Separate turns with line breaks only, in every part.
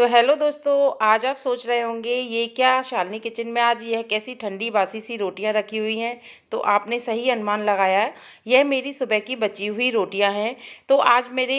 तो हेलो दोस्तों, आज आप सोच रहे होंगे ये क्या शालिनी किचन में आज यह कैसी ठंडी बासी सी रोटियां रखी हुई हैं। तो आपने सही अनुमान लगाया है, यह मेरी सुबह की बची हुई रोटियां हैं। तो आज मेरे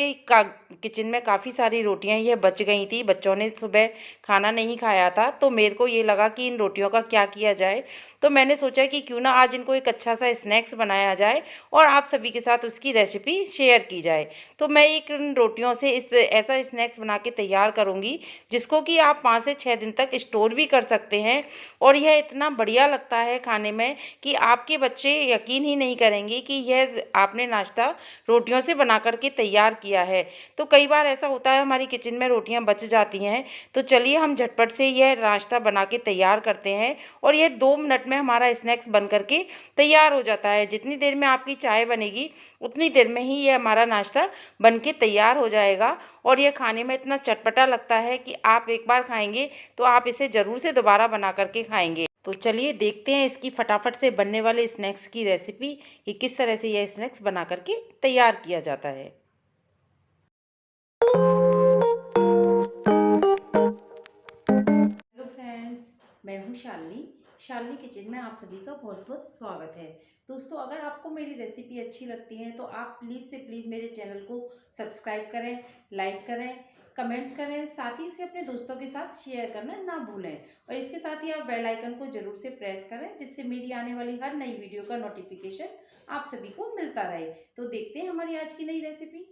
किचन में काफ़ी सारी रोटियां यह बच गई थी। बच्चों ने सुबह खाना नहीं खाया था, तो मेरे को ये लगा कि इन रोटियों का क्या किया जाए। तो मैंने सोचा कि क्यों ना आज इनको एक अच्छा सा स्नैक्स बनाया जाए और आप सभी के साथ उसकी रेसिपी शेयर की जाए। तो मैं एक इन रोटियों से इस ऐसा स्नैक्स बना के तैयार करूँगी जिसको कि आप 5 से 6 दिन तक स्टोर भी कर सकते हैं। और यह इतना बढ़िया लगता है खाने में कि आपके बच्चे यकीन ही नहीं करेंगे कि यह आपने नाश्ता रोटियों से बना कर के तैयार किया है। तो कई बार ऐसा होता है हमारी किचन में रोटियां बच जाती हैं, तो चलिए हम झटपट से यह नाश्ता बना के तैयार करते हैं और यह 2 मिनट में हमारा स्नैक्स बन करके तैयार हो जाता है। जितनी देर में आपकी चाय बनेगी उतनी देर में ही ये हमारा नाश्ता बन के तैयार हो जाएगा। और ये खाने में इतना चटपटा लगता है कि आप एक बार खाएंगे तो आप इसे ज़रूर से दोबारा बना करके खाएंगे। तो चलिए देखते हैं इसकी फटाफट से बनने वाले स्नैक्स की रेसिपी कि किस तरह से यह स्नैक्स बना करके तैयार किया जाता है। हेलो फ्रेंड्स, मैं हूं शालिनी किचन में आप सभी का बहुत बहुत स्वागत है। दोस्तों, अगर आपको मेरी रेसिपी अच्छी लगती है तो आप प्लीज़ से प्लीज़ मेरे चैनल को सब्सक्राइब करें, लाइक करें, कमेंट्स करें, साथ ही से अपने दोस्तों के साथ शेयर करना ना भूलें। और इसके साथ ही आप बेल आइकन को ज़रूर से प्रेस करें, जिससे मेरी आने वाली हर नई वीडियो का नोटिफिकेशन आप सभी को मिलता रहे। तो देखते हैं हमारी आज की नई रेसिपी।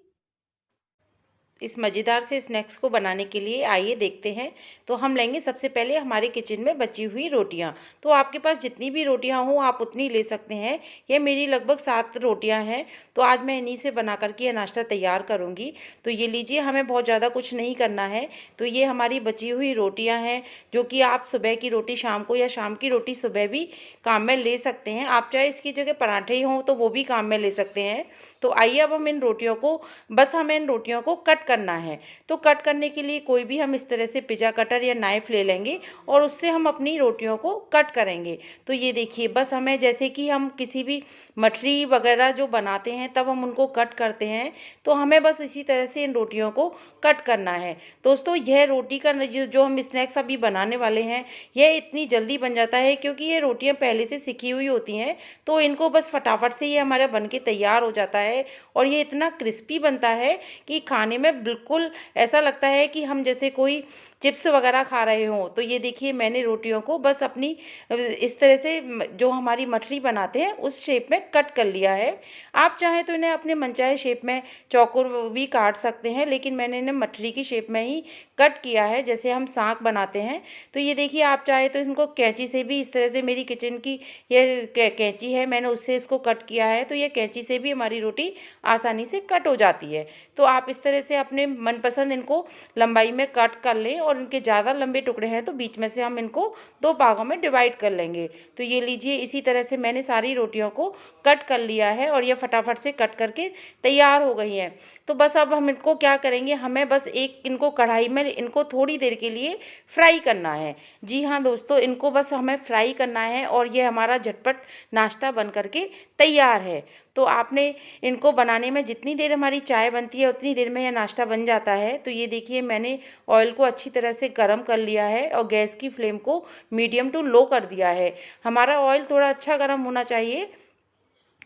इस मज़ेदार से स्नैक्स को बनाने के लिए आइए देखते हैं। तो हम लेंगे सबसे पहले हमारे किचन में बची हुई रोटियां। तो आपके पास जितनी भी रोटियां हों आप उतनी ले सकते हैं। ये मेरी लगभग 7 रोटियां हैं। तो आज मैं इन्हीं से बना करके ये नाश्ता तैयार करूंगी। तो ये लीजिए, हमें बहुत ज़्यादा कुछ नहीं करना है। तो ये हमारी बची हुई रोटियाँ हैं, जो कि आप सुबह की रोटी शाम को या शाम की रोटी सुबह भी काम में ले सकते हैं। आप चाहे इसकी जगह पराठे ही हों तो वो भी काम में ले सकते हैं। तो आइए अब हमें इन रोटियों को कट करना है। तो कट करने के लिए कोई भी हम इस तरह से पिज़्ज़ा कटर या नाइफ़ ले लेंगे और उससे हम अपनी रोटियों को कट करेंगे। तो ये देखिए, बस हमें जैसे कि हम किसी भी मठरी वगैरह जो बनाते हैं तब हम उनको कट करते हैं, तो हमें बस इसी तरह से इन रोटियों को कट करना है। दोस्तों, यह रोटी का जो हम स्नैक्स अभी बनाने वाले हैं, यह इतनी जल्दी बन जाता है क्योंकि ये रोटियां पहले से सिकी हुई होती हैं। तो इनको बस फटाफट से ये हमारा बन के तैयार हो जाता है और ये इतना क्रिस्पी बनता है कि खाने में बिल्कुल ऐसा लगता है कि हम जैसे कोई चिप्स वगैरह खा रहे हों। तो ये देखिए, मैंने रोटियों को बस अपनी इस तरह से जो हमारी मठरी बनाते हैं उस शेप में कट कर लिया है। आप चाहें तो इन्हें अपने मनचाहे शेप में चौकोर भी काट सकते हैं, लेकिन मैंने इन्हें मठरी की शेप में ही कट किया है, जैसे हम साग बनाते हैं। तो ये देखिए, आप चाहे तो इनको कैंची से भी इस तरह से, मेरी किचन की ये कैंची है, मैंने उससे इसको कट किया है। तो ये कैंची से भी हमारी रोटी आसानी से कट हो जाती है। तो आप इस तरह से अपने मनपसंद इनको लंबाई में कट कर लें और इनके ज़्यादा लंबे टुकड़े हैं तो बीच में से हम इनको 2 भागों में डिवाइड कर लेंगे। तो ये लीजिए, इसी तरह से मैंने सारी रोटियों को कट कर लिया है और ये फटाफट से कट करके तैयार हो गई हैं। तो बस अब हम इनको क्या करेंगे, हमें बस इनको कढ़ाई में इनको थोड़ी देर के लिए फ्राई करना है। जी हाँ दोस्तों, इनको बस हमें फ्राई करना है और ये हमारा झटपट नाश्ता बन करके तैयार है। तो आपने इनको बनाने में जितनी देर हमारी चाय बनती है उतनी देर में यह नाश्ता बन जाता है। तो ये देखिए, मैंने ऑयल को अच्छी तरह से गर्म कर लिया है और गैस की फ्लेम को मीडियम टू लो कर दिया है। हमारा ऑयल थोड़ा अच्छा गर्म होना चाहिए,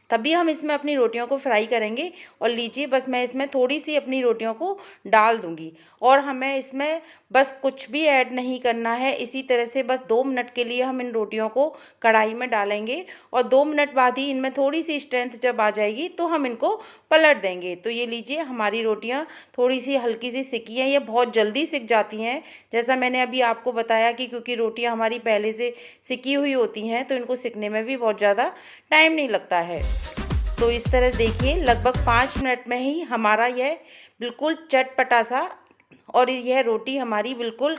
तभी हम इसमें अपनी रोटियों को फ्राई करेंगे। और लीजिए, बस मैं इसमें थोड़ी सी अपनी रोटियों को डाल दूंगी और हमें इसमें बस कुछ भी ऐड नहीं करना है। इसी तरह से बस 2 मिनट के लिए हम इन रोटियों को कढ़ाई में डालेंगे और 2 मिनट बाद ही इनमें थोड़ी सी स्ट्रेंथ जब आ जाएगी तो हम इनको पलट देंगे। तो ये लीजिए, हमारी रोटियां थोड़ी सी हल्की सी सिकी हैं। ये बहुत जल्दी सिक जाती हैं, जैसा मैंने अभी आपको बताया कि क्योंकि रोटियां हमारी पहले से सिकी हुई होती हैं तो इनको सिकने में भी बहुत ज़्यादा टाइम नहीं लगता है। तो इस तरह देखिए, लगभग 5 मिनट में ही हमारा यह बिल्कुल चटपटा सा और यह रोटी हमारी बिल्कुल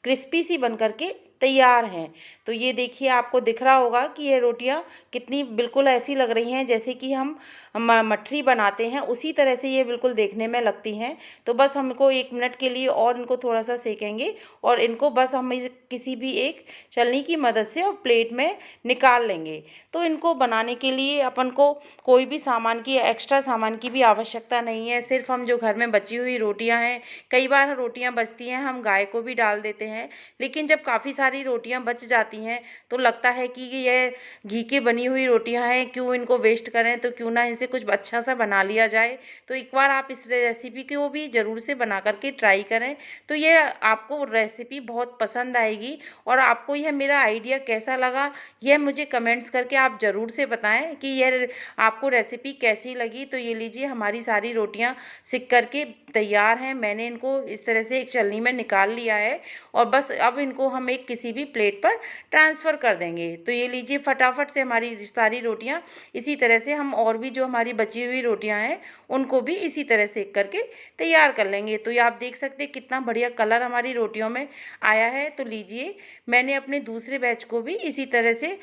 क्रिस्पी सी बन करके तैयार हैं। तो ये देखिए, आपको दिख रहा होगा कि ये रोटियां कितनी बिल्कुल ऐसी लग रही हैं जैसे कि हम मठरी बनाते हैं, उसी तरह से ये बिल्कुल देखने में लगती हैं। तो बस हमको 1 मिनट के लिए और इनको थोड़ा सा सेकेंगे और इनको बस हम किसी भी एक छलनी की मदद से और प्लेट में निकाल लेंगे। तो इनको बनाने के लिए अपन को कोई भी सामान की, एक्स्ट्रा सामान की भी आवश्यकता नहीं है। सिर्फ हम जो घर में बची हुई रोटियां हैं, कई बार रोटियां बचती हैं हम गाय को भी डाल देते हैं, लेकिन जब काफ़ी सारी रोटियां बच जाती हैं तो लगता है कि ये घी की बनी हुई रोटियां हैं, क्यों इनको वेस्ट करें, तो क्यों ना इनसे कुछ अच्छा सा बना लिया जाए। तो एक बार आप इस रेसिपी को भी ज़रूर से बना करके ट्राई करें। तो ये आपको रेसिपी बहुत पसंद आएगी। और आपको यह मेरा आइडिया कैसा लगा, यह मुझे कमेंट्स करके आप ज़रूर से बताएं कि यह आपको रेसिपी कैसी लगी। तो ये लीजिए, हमारी सारी रोटियां सिक करके तैयार हैं। मैंने इनको इस तरह से एक छलनी में निकाल लिया है और बस अब इनको हम एक किसी भी प्लेट पर ट्रांसफ़र कर देंगे। तो ये लीजिए, फटाफट से हमारी सारी रोटियां इसी तरह से हम और भी जो हमारी बची हुई रोटियां हैं उनको भी इसी तरह सेक करके तैयार कर लेंगे। तो ये आप देख सकते हैं कितना बढ़िया कलर हमारी रोटियों में आया है। तो लीजिए, मैंने अपने दूसरे बैच को भी इसी तरह से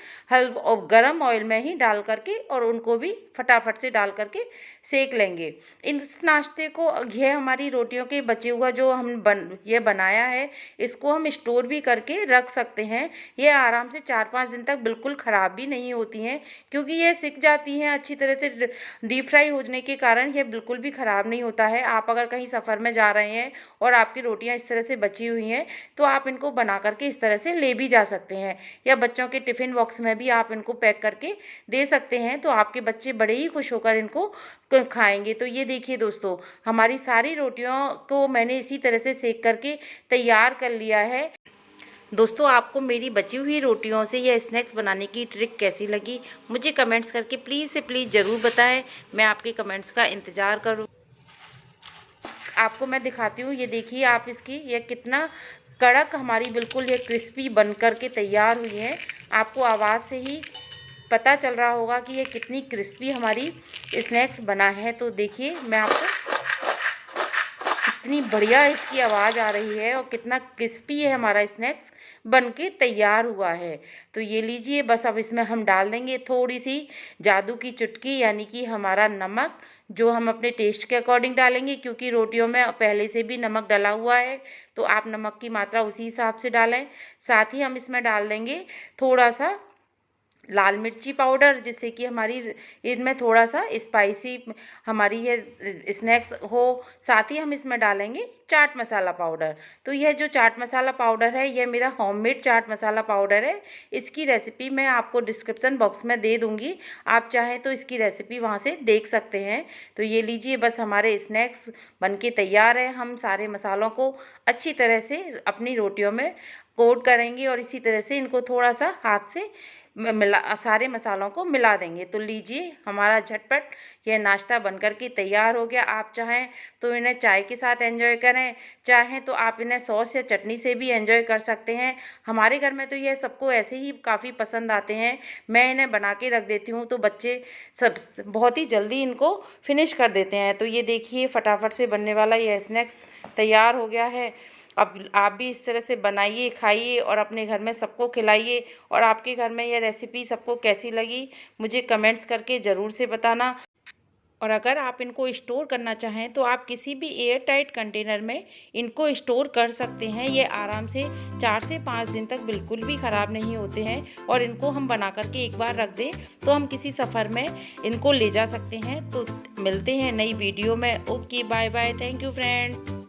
गरम ऑयल में ही डाल करके और उनको भी फटाफट से डाल करके सेक लेंगे। इस नाश्ते को, यह हमारी रोटियों के बचे हुआ जो हम ये बनाया है, इसको हम स्टोर भी करके रख सकते हैं। ये आराम से 4-5 दिन तक बिल्कुल ख़राब भी नहीं होती हैं, क्योंकि ये सिक जाती हैं अच्छी तरह से डीप फ्राई होने के कारण। ये बिल्कुल भी ख़राब नहीं होता है। आप अगर कहीं सफ़र में जा रहे हैं और आपकी रोटियां इस तरह से बची हुई हैं, तो आप इनको बना करके इस तरह से ले भी जा सकते हैं, या बच्चों के टिफ़िन बॉक्स में भी आप इनको पैक करके दे सकते हैं। तो आपके बच्चे बड़े ही खुश होकर इनको खाएंगे। तो ये देखिए दोस्तों, हमारी सारी रोटियों को मैंने इसी तरह से सेक करके तैयार कर लिया है। दोस्तों, आपको मेरी बची हुई रोटियों से यह स्नैक्स बनाने की ट्रिक कैसी लगी, मुझे कमेंट्स करके प्लीज़ से प्लीज़ ज़रूर बताएं। मैं आपके कमेंट्स का इंतज़ार करूँ। आपको मैं दिखाती हूँ, ये देखिए आप इसकी, ये कितना कड़क हमारी बिल्कुल ये क्रिस्पी बन कर के तैयार हुई है। आपको आवाज़ से ही पता चल रहा होगा कि ये कितनी क्रिस्पी हमारी स्नैक्स बना है। तो देखिए, मैं आपको कितनी बढ़िया इसकी आवाज़ आ रही है और कितना क्रिस्पी है हमारा स्नैक्स बन के तैयार हुआ है। तो ये लीजिए, बस अब इसमें हम डाल देंगे थोड़ी सी जादू की चुटकी, यानी कि हमारा नमक, जो हम अपने टेस्ट के अकॉर्डिंग डालेंगे, क्योंकि रोटियों में पहले से भी नमक डला हुआ है। तो आप नमक की मात्रा उसी हिसाब से डालें। साथ ही हम इसमें डाल देंगे थोड़ा सा लाल मिर्ची पाउडर, जिससे कि हमारी इनमें थोड़ा सा स्पाइसी हमारी ये स्नैक्स हो। साथ ही हम इसमें डालेंगे चाट मसाला पाउडर। तो यह जो चाट मसाला पाउडर है, यह मेरा होममेड चाट मसाला पाउडर है। इसकी रेसिपी मैं आपको डिस्क्रिप्शन बॉक्स में दे दूँगी, आप चाहें तो इसकी रेसिपी वहाँ से देख सकते हैं। तो ये लीजिए, बस हमारे स्नैक्स बनके तैयार है। हम सारे मसालों को अच्छी तरह से अपनी रोटियों में कोट करेंगे और इसी तरह से इनको थोड़ा सा हाथ से सारे मसालों को मिला देंगे। तो लीजिए, हमारा झटपट यह नाश्ता बनकर के तैयार हो गया। आप चाहें तो इन्हें चाय के साथ एंजॉय करें, चाहें तो आप इन्हें सॉस या चटनी से भी एंजॉय कर सकते हैं। हमारे घर में तो यह सबको ऐसे ही काफ़ी पसंद आते हैं। मैं इन्हें बना के रख देती हूँ तो बच्चे सब बहुत ही जल्दी इनको फिनिश कर देते हैं। तो ये देखिए, फटाफट से बनने वाला यह स्नैक्स तैयार हो गया है। अब आप भी इस तरह से बनाइए, खाइए और अपने घर में सबको खिलाइए। और आपके घर में यह रेसिपी सबको कैसी लगी, मुझे कमेंट्स करके ज़रूर से बताना। और अगर आप इनको स्टोर करना चाहें तो आप किसी भी एयर टाइट कंटेनर में इनको स्टोर कर सकते हैं। ये आराम से 4 से 5 दिन तक बिल्कुल भी ख़राब नहीं होते हैं। और इनको हम बना करके एक बार रख दें तो हम किसी सफ़र में इनको ले जा सकते हैं। तो मिलते हैं नई वीडियो में। Okay, bye bye, thank you friend.